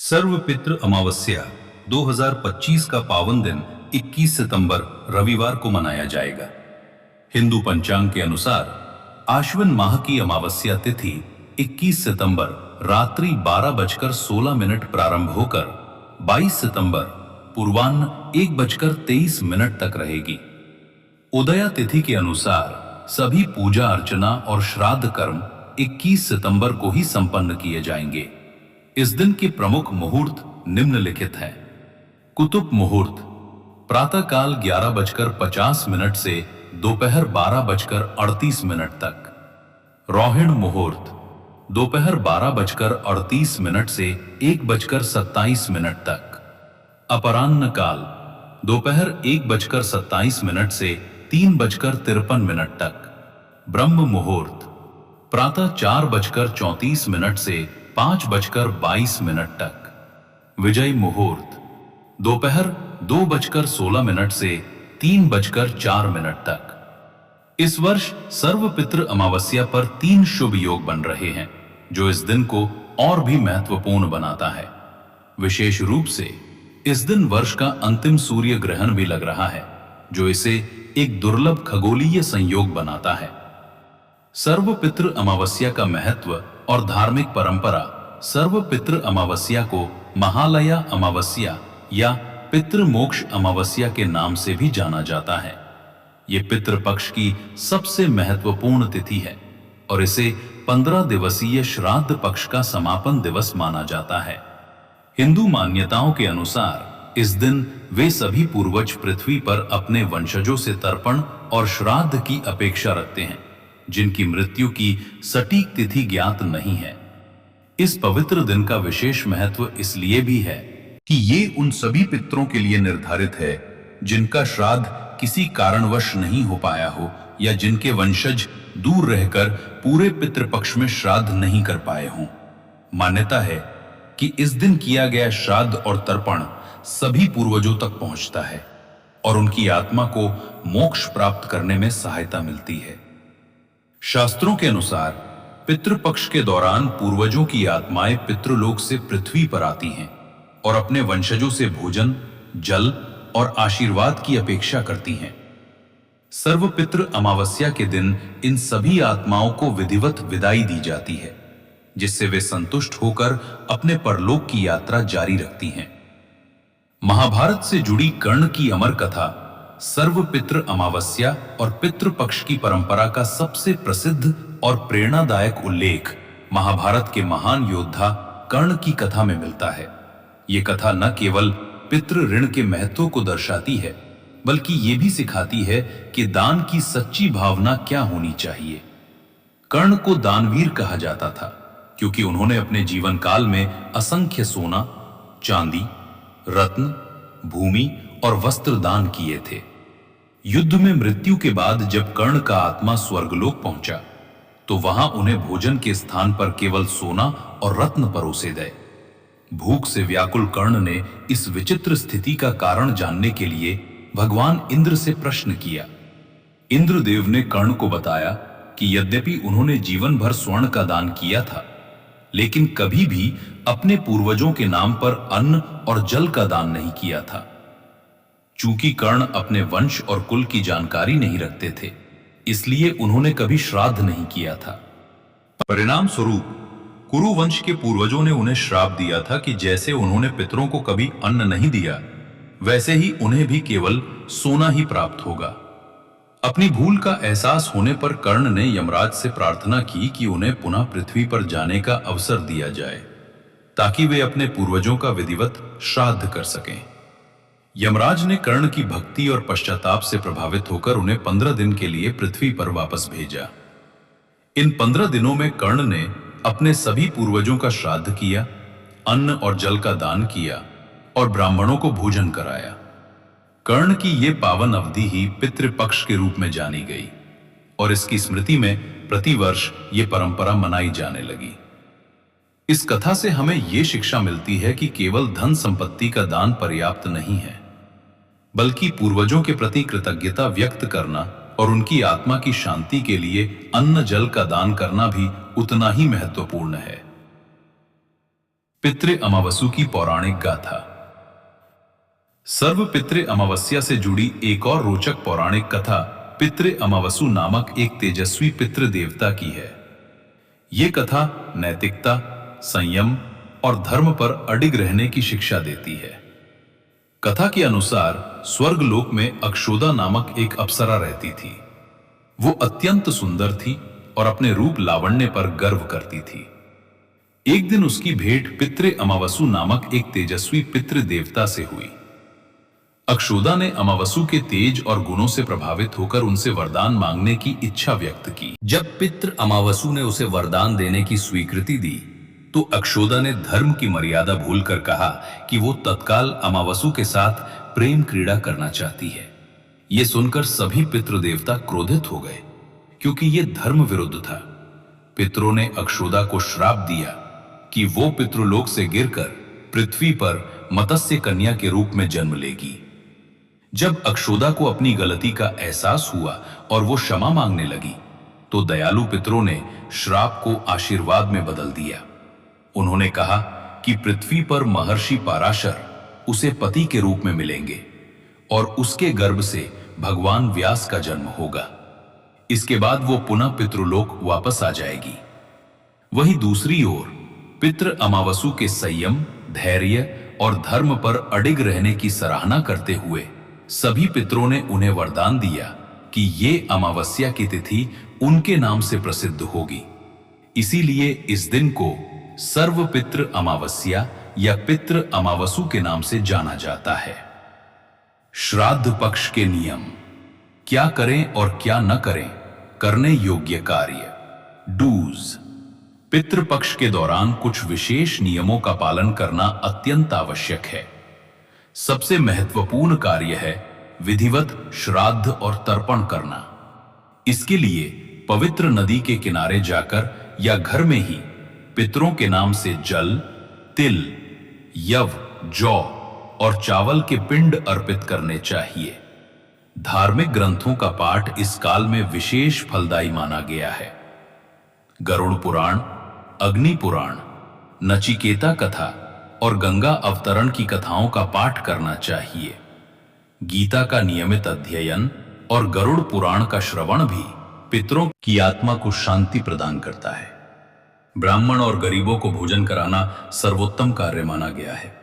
सर्वपितृ अमावस्या 2025 का पावन दिन 21 सितंबर रविवार को मनाया जाएगा। हिंदू पंचांग के अनुसार आश्विन माह की अमावस्या तिथि 21 सितंबर रात्रि 12:16 प्रारंभ होकर 22 सितंबर पूर्वाह्न 1:23 तक रहेगी। उदया तिथि के अनुसार सभी पूजा अर्चना और श्राद्ध कर्म 21 सितंबर को ही संपन्न किए जाएंगे। इस दिन के प्रमुख मुहूर्त निम्नलिखित हैं। कुतुब मुहूर्त प्रातःकाल 11:50 से दोपहर 12:38 तक। रोहिणी मुहूर्त दोपहर 12:38 से 1:27 तक। अपराह्न काल दोपहर 1:27 से 3:53 तक। ब्रह्म मुहूर्त प्रातः 4:34 से 5:22 तक। विजय मुहूर्त दोपहर 2:16 से 3:04 तक। इस वर्ष सर्वपितृ अमावस्या पर 3 शुभ योग बन रहे हैं, जो इस दिन को और भी महत्वपूर्ण बनाता है। विशेष रूप से इस दिन वर्ष का अंतिम सूर्य ग्रहण भी लग रहा है, जो इसे एक दुर्लभ खगोलीय संयोग बनाता है। सर्वपितृ अमावस्या का महत्व और धार्मिक परंपरा सर्वपितृ अमावस्या को महालया अमावस्या या पितृमोक्ष अमावस्या के नाम से भी जाना जाता है। यह पितृपक्ष की सबसे महत्वपूर्ण तिथि है और इसे 15 दिवसीय श्राद्ध पक्ष का समापन दिवस माना जाता है। हिंदू मान्यताओं के अनुसार इस दिन वे सभी पूर्वज पृथ्वी पर अपने वंशजों से तर्पण और श्राद्ध की अपेक्षा रखते हैं, जिनकी मृत्यु की सटीक तिथि ज्ञात नहीं है। इस पवित्र दिन का विशेष महत्व इसलिए भी है कि ये उन सभी पितरों के लिए निर्धारित है जिनका श्राद्ध किसी कारणवश नहीं हो पाया हो या जिनके वंशज दूर रहकर पूरे पितृपक्ष में श्राद्ध नहीं कर पाए हों। मान्यता है कि इस दिन किया गया श्राद्ध और तर्पण सभी पूर्वजों तक पहुंचता है और उनकी आत्मा को मोक्ष प्राप्त करने में सहायता मिलती है। शास्त्रों के अनुसार पितृपक्ष के दौरान पूर्वजों की आत्माएं पितृलोक से पृथ्वी पर आती हैं और अपने वंशजों से भोजन, जल और आशीर्वाद की अपेक्षा करती हैं। सर्वपितृ अमावस्या के दिन इन सभी आत्माओं को विधिवत विदाई दी जाती है, जिससे वे संतुष्ट होकर अपने परलोक की यात्रा जारी रखती हैं। महाभारत से जुड़ी कर्ण की अमर कथा सर्वपितृ अमावस्या और पितृपक्ष की परंपरा का सबसे प्रसिद्ध और प्रेरणादायक उल्लेख महाभारत के महान योद्धा कर्ण की कथा में मिलता है। ये कथा न केवल पितृ ऋण के महत्व को दर्शाती है, बल्कि ये भी सिखाती है कि दान की सच्ची भावना क्या होनी चाहिए। कर्ण को दानवीर कहा जाता था क्योंकि उन्होंने अपने जीवन काल में असंख्य सोना, चांदी, रत्न, भूमि और वस्त्र दान किए थे। युद्ध में मृत्यु के बाद जब कर्ण का आत्मा स्वर्गलोक पहुंचा, तो वहां उन्हें भोजन के स्थान पर केवल सोना और रत्न परोसे गए। भूख से व्याकुल कर्ण ने इस विचित्र स्थिति का कारण जानने के लिए भगवान इंद्र से प्रश्न किया। इंद्रदेव ने कर्ण को बताया कि यद्यपि उन्होंने जीवन भर स्वर्ण का दान किया था, लेकिन कभी भी अपने पूर्वजों के नाम पर अन्न और जल का दान नहीं किया था। चूंकि कर्ण अपने वंश और कुल की जानकारी नहीं रखते थे, इसलिए उन्होंने कभी श्राद्ध नहीं किया था। परिणाम स्वरूप कुरु वंश के पूर्वजों ने उन्हें श्राप दिया था कि जैसे उन्होंने पितरों को कभी अन्न नहीं दिया, वैसे ही उन्हें भी केवल सोना ही प्राप्त होगा। अपनी भूल का एहसास होने पर कर्ण ने यमराज से प्रार्थना की कि उन्हें पुनः पृथ्वी पर जाने का अवसर दिया जाए, ताकि वे अपने पूर्वजों का विधिवत श्राद्ध कर सकें। यमराज ने कर्ण की भक्ति और पश्चाताप से प्रभावित होकर उन्हें 15 दिन के लिए पृथ्वी पर वापस भेजा। इन 15 दिनों में कर्ण ने अपने सभी पूर्वजों का श्राद्ध किया, अन्न और जल का दान किया और ब्राह्मणों को भोजन कराया। कर्ण की ये पावन अवधि ही पितृपक्ष के रूप में जानी गई और इसकी स्मृति में प्रतिवर्ष ये परंपरा मनाई जाने लगी। इस कथा से हमें ये शिक्षा मिलती है कि केवल धन संपत्ति का दान पर्याप्त नहीं है, बल्कि पूर्वजों के प्रति कृतज्ञता व्यक्त करना और उनकी आत्मा की शांति के लिए अन्न जल का दान करना भी उतना ही महत्वपूर्ण है। पितृ अमावस्या की पौराणिक गाथा। सर्व पितृ अमावस्या से जुड़ी एक और रोचक पौराणिक कथा पितृ अमावस्या नामक एक तेजस्वी पितृ देवता की है। ये कथा नैतिकता, संयम और धर्म पर अडिग रहने की शिक्षा देती है। कथा के अनुसार स्वर्गलोक में अक्षोदा नामक एक अप्सरा रहती थी। वो अत्यंत सुंदर थी और अपने रूप लावण्य पर गर्व करती थी। एक दिन उसकी भेंट पितृ अमावस्या नामक एक तेजस्वी पितृ देवता से हुई। अक्षोदा ने अमावस्या के तेज और गुणों से प्रभावित होकर उनसे वरदान मांगने की इच्छा व्यक्त की। जब पितृ अमावस्या ने उसे वरदान देने की स्वीकृति दी तो अक्षोदा ने धर्म की मर्यादा भूलकर कहा कि वो तत्काल अमावस्या के साथ प्रेम क्रीड़ा करना चाहती है। ये सुनकर सभी पितृ देवता क्रोधित हो गए, क्योंकि ये धर्म विरुद्ध था। पितरों ने अक्षोदा को श्राप दिया कि वो पितृलोक से गिरकर पृथ्वी पर मत्स्य कन्या के रूप में जन्म लेगी। जब अक्षोदा को अपनी गलती का एहसास हुआ और वो क्षमा मांगने लगी, तो दयालु पितरों ने श्राप को आशीर्वाद में बदल दिया। उन्होंने कहा कि पृथ्वी पर महर्षि पाराशर उसे पति के रूप में मिलेंगे और उसके गर्भ से भगवान व्यास का जन्म होगा। इसके बाद वो पुनः पितृलोक वापस आ जाएगी। वहीं दूसरी ओर पितृ अमावस्या के संयम, धैर्य और धर्म पर अडिग रहने की सराहना करते हुए सभी पितरों ने उन्हें वरदान दिया कि ये अमावस्या की तिथि उनके नाम से प्रसिद्ध होगी। इसीलिए इस दिन को सर्व पितृ अमावस्या या पितृ अमावस्या के नाम से जाना जाता है। श्राद्ध पक्ष के नियम। क्या करें और क्या न करें, करने योग्य कार्य। डूज। पितृपक्ष के दौरान कुछ विशेष नियमों का पालन करना अत्यंत आवश्यक है। सबसे महत्वपूर्ण कार्य है विधिवत श्राद्ध और तर्पण करना। इसके लिए पवित्र नदी के किनारे जाकर या घर में ही पितरों के नाम से जल, तिल, यव, जौ और चावल के पिंड अर्पित करने चाहिए। धार्मिक ग्रंथों का पाठ इस काल में विशेष फलदायी माना गया है। गरुड़ पुराण, अग्नि पुराण, नचिकेता कथा और गंगा अवतरण की कथाओं का पाठ करना चाहिए। गीता का नियमित अध्ययन और गरुड़ पुराण का श्रवण भी पितरों की आत्मा को शांति प्रदान करता है। ब्राह्मण और गरीबों को भोजन कराना सर्वोत्तम कार्य माना गया है।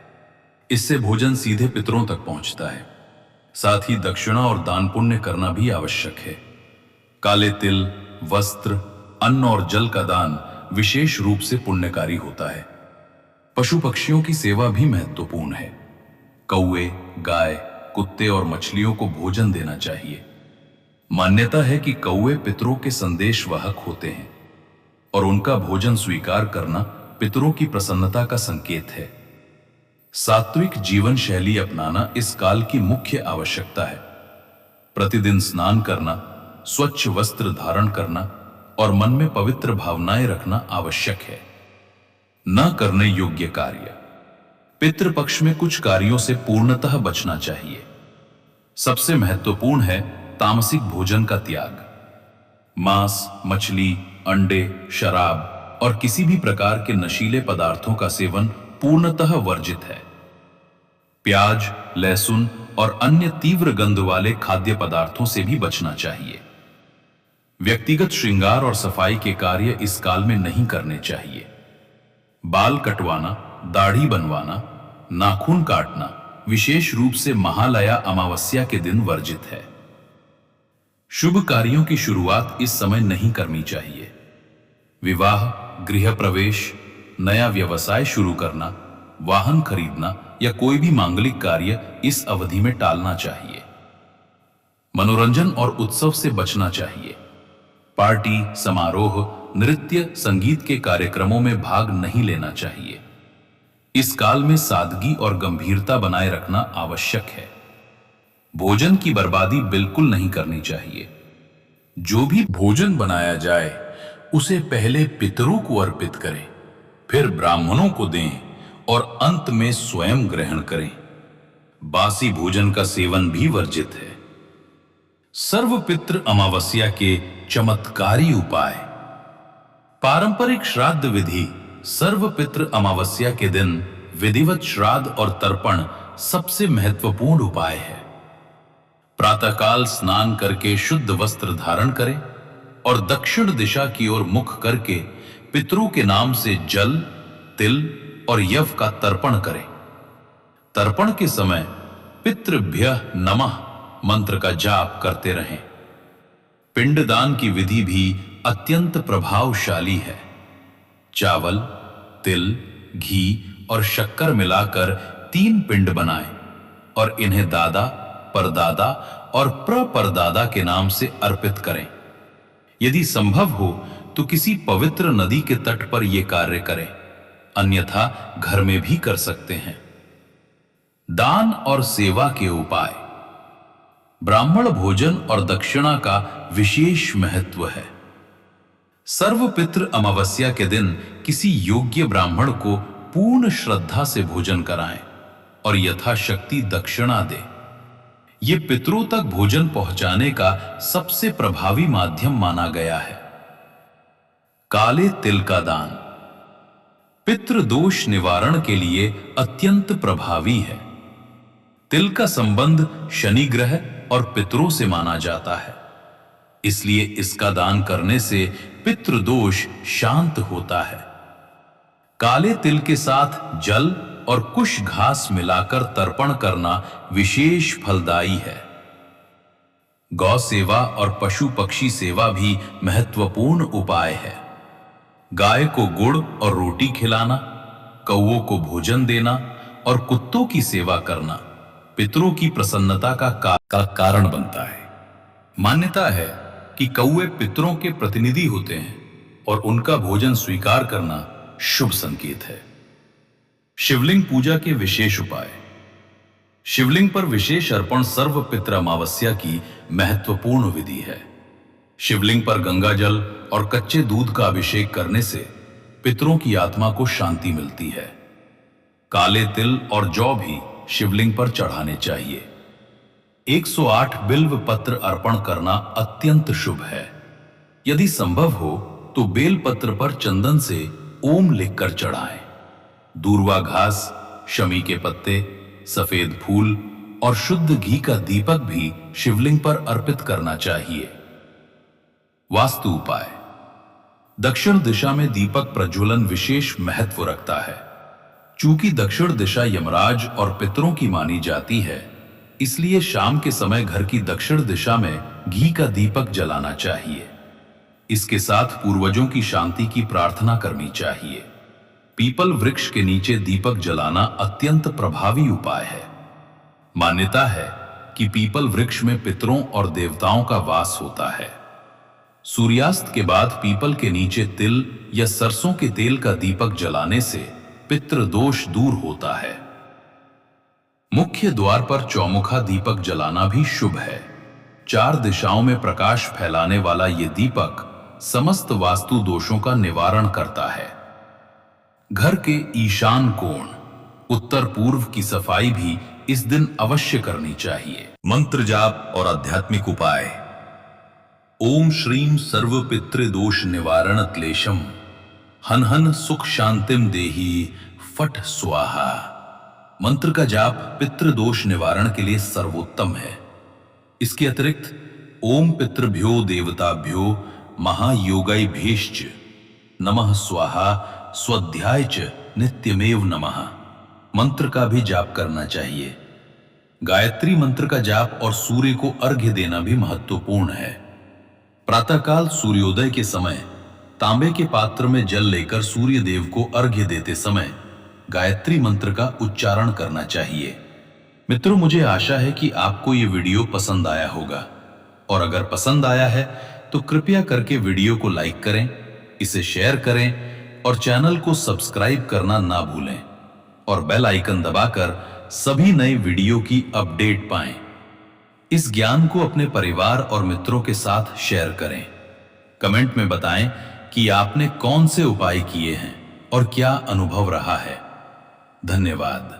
इससे भोजन सीधे पितरों तक पहुंचता है। साथ ही दक्षिणा और दान पुण्य करना भी आवश्यक है। काले तिल, वस्त्र, अन्न और जल का दान विशेष रूप से पुण्यकारी होता है। पशु पक्षियों की सेवा भी महत्वपूर्ण है। कौवे, गाय, कुत्ते और मछलियों को भोजन देना चाहिए। मान्यता है कि कौवे पितरों के संदेश वाहक होते हैं और उनका भोजन स्वीकार करना पितरों की प्रसन्नता का संकेत है। सात्विक जीवन शैली अपनाना इस काल की मुख्य आवश्यकता है। प्रतिदिन स्नान करना, स्वच्छ वस्त्र धारण करना और मन में पवित्र भावनाएं रखना आवश्यक है। न करने योग्य कार्य। पितृपक्ष में कुछ कार्यों से पूर्णतः बचना चाहिए। सबसे महत्वपूर्ण है तामसिक भोजन का त्याग। मांस, मछली, अंडे, शराब और किसी भी प्रकार के नशीले पदार्थों का सेवन पूर्णतः वर्जित है। प्याज, लहसुन और अन्य तीव्र गंध वाले खाद्य पदार्थों से भी बचना चाहिए। व्यक्तिगत श्रृंगार और सफाई के कार्य इस काल में नहीं करने चाहिए। बाल कटवाना, दाढ़ी बनवाना, नाखून काटना विशेष रूप से महालया अमावस्या के दिन वर्जित है। शुभ कार्यों की शुरुआत इस समय नहीं करनी चाहिए। विवाह, गृह प्रवेश, नया व्यवसाय शुरू करना, वाहन खरीदना या कोई भी मांगलिक कार्य इस अवधि में टालना चाहिए। मनोरंजन और उत्सव से बचना चाहिए। पार्टी, समारोह, नृत्य, संगीत के कार्यक्रमों में भाग नहीं लेना चाहिए। इस काल में सादगी और गंभीरता बनाए रखना आवश्यक है। भोजन की बर्बादी बिल्कुल नहीं करनी चाहिए। जो भी भोजन बनाया जाए उसे पहले पितरों को अर्पित करें, फिर ब्राह्मणों को दें और अंत में स्वयं ग्रहण करें। बासी भोजन का सेवन भी वर्जित है। सर्वपितृ अमावस्या के चमत्कारी उपाय। पारंपरिक श्राद्ध विधि सर्वपितृ अमावस्या के दिन विधिवत श्राद्ध और तर्पण सबसे महत्वपूर्ण उपाय है। प्रातःकाल स्नान करके शुद्ध वस्त्र धारण करें और दक्षिण दिशा की ओर मुख करके पितरों के नाम से जल, तिल और यव का तर्पण करें। तर्पण के समय पितृभ्यः नमः मंत्र का जाप करते रहें। पिंडदान की विधि भी अत्यंत प्रभावशाली है। चावल, तिल, घी और शक्कर मिलाकर 3 पिंड बनाएं और इन्हें दादा, परदादा और प्रपरदादा के नाम से अर्पित करें। यदि संभव हो तो किसी पवित्र नदी के तट पर यह कार्य करें, अन्यथा घर में भी कर सकते हैं। दान और सेवा के उपाय। ब्राह्मण भोजन और दक्षिणा का विशेष महत्व है। सर्वपितृ अमावस्या के दिन किसी योग्य ब्राह्मण को पूर्ण श्रद्धा से भोजन कराएं और यथाशक्ति दक्षिणा दें। यह पितरों तक भोजन पहुंचाने का सबसे प्रभावी माध्यम माना गया है। काले तिल का दान पितृदोष निवारण के लिए अत्यंत प्रभावी है। तिल का संबंध शनि ग्रह और पितरों से माना जाता है, इसलिए इसका दान करने से पितृदोष शांत होता है। काले तिल के साथ जल और कुश घास मिलाकर तर्पण करना विशेष फलदायी है। गौ सेवा और पशु पक्षी सेवा भी महत्वपूर्ण उपाय है। गाय को गुड़ और रोटी खिलाना, कौओं को भोजन देना और कुत्तों की सेवा करना पितरों की प्रसन्नता का कारण बनता है। मान्यता है कि कौए पितरों के प्रतिनिधि होते हैं और उनका भोजन स्वीकार करना शुभ संकेत है। शिवलिंग पूजा के विशेष उपाय। शिवलिंग पर विशेष अर्पण सर्वपितृ अमावस्या की महत्वपूर्ण विधि है। शिवलिंग पर गंगा जल और कच्चे दूध का अभिषेक करने से पितरों की आत्मा को शांति मिलती है। काले तिल और जौ भी शिवलिंग पर चढ़ाने चाहिए। 108 बिल्व पत्र अर्पण करना अत्यंत शुभ है। यदि संभव हो तो बेल पत्र पर चंदन से ओम लिखकर चढ़ाएं। दूर्वा घास, शमी के पत्ते, सफेद फूल और शुद्ध घी का दीपक भी शिवलिंग पर अर्पित करना चाहिए। वास्तु उपाय। दक्षिण दिशा में दीपक प्रज्वलन विशेष महत्व रखता है। चूंकि दक्षिण दिशा यमराज और पितरों की मानी जाती है, इसलिए शाम के समय घर की दक्षिण दिशा में घी का दीपक जलाना चाहिए। इसके साथ पूर्वजों की शांति की प्रार्थना करनी चाहिए। पीपल वृक्ष के नीचे दीपक जलाना अत्यंत प्रभावी उपाय है। मान्यता है कि पीपल वृक्ष में पितरों और देवताओं का वास होता है। सूर्यास्त के बाद पीपल के नीचे तिल या सरसों के तेल का दीपक जलाने से पितृदोष दूर होता है। मुख्य द्वार पर चौमुखा दीपक जलाना भी शुभ है। 4 दिशाओं में प्रकाश फैलाने वाला यह दीपक समस्त वास्तु दोषों का निवारण करता है। घर के ईशान कोण, उत्तर पूर्व की सफाई भी इस दिन अवश्य करनी चाहिए। मंत्र जाप और आध्यात्मिक उपाय। ओम श्रीम सर्व पितृदोष निवारण क्लेशम हन हन सुख शांतिम देही फट स्वाहा। मंत्र का जाप पितृदोष निवारण के लिए सर्वोत्तम है। इसके अतिरिक्त ओम पितृभ्यो देवताभ्यो महायोगैभ्यश्च नमः स्वाहा स्वाध्याय च नित्यमेव नमः मंत्र का भी जाप करना चाहिए। गायत्री मंत्र का जाप और सूर्य को अर्घ्य देना भी महत्वपूर्ण है। प्रातःकाल सूर्योदय के समय तांबे के पात्र में जल लेकर सूर्य देव को अर्घ्य देते समय गायत्री मंत्र का उच्चारण करना चाहिए। मित्रों, मुझे आशा है कि आपको ये वीडियो पसंद आया होगा, और अगर पसंद आया है तो कृपया करके वीडियो को लाइक करें, इसे शेयर करें और चैनल को सब्सक्राइब करना ना भूलें और बेल आइकन दबाकर सभी नए वीडियो की अपडेट पाएं। इस ज्ञान को अपने परिवार और मित्रों के साथ शेयर करें। कमेंट में बताएं कि आपने कौन से उपाय किए हैं और क्या अनुभव रहा है। धन्यवाद।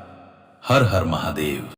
हर हर महादेव।